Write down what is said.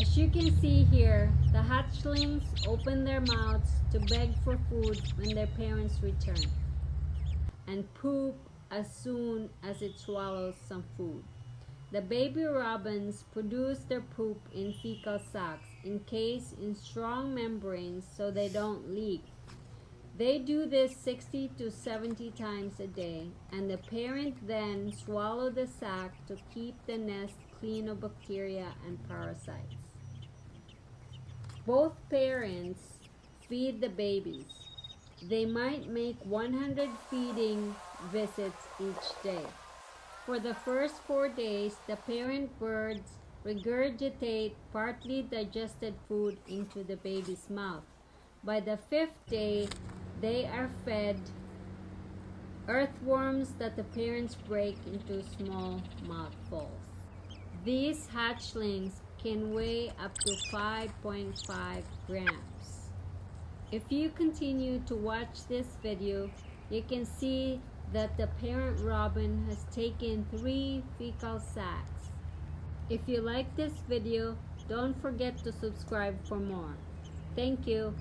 As you can see here, the hatchlings open their mouths to beg for food when their parents return, and poop as soon as it swallows some food. The baby robins produce their poop in fecal sacs encased in strong membranes so they don't leak. They do this 60 to 70 times a day, and the parent then swallow the sac to keep the nest clean of bacteria and parasites. Both parents feed the babies. They might make 100 feeding visits each day. For the first 4 days, the parent birds regurgitate partly digested food into the baby's mouth. By the 5th day, they are fed earthworms that the parents break into small mouthfuls. These hatchlings can weigh up to 5.5 grams. If you continue to watch this video, you can see that the parent robin has taken 3 fecal sacs. If you like this video, don't forget to subscribe for more. Thank you.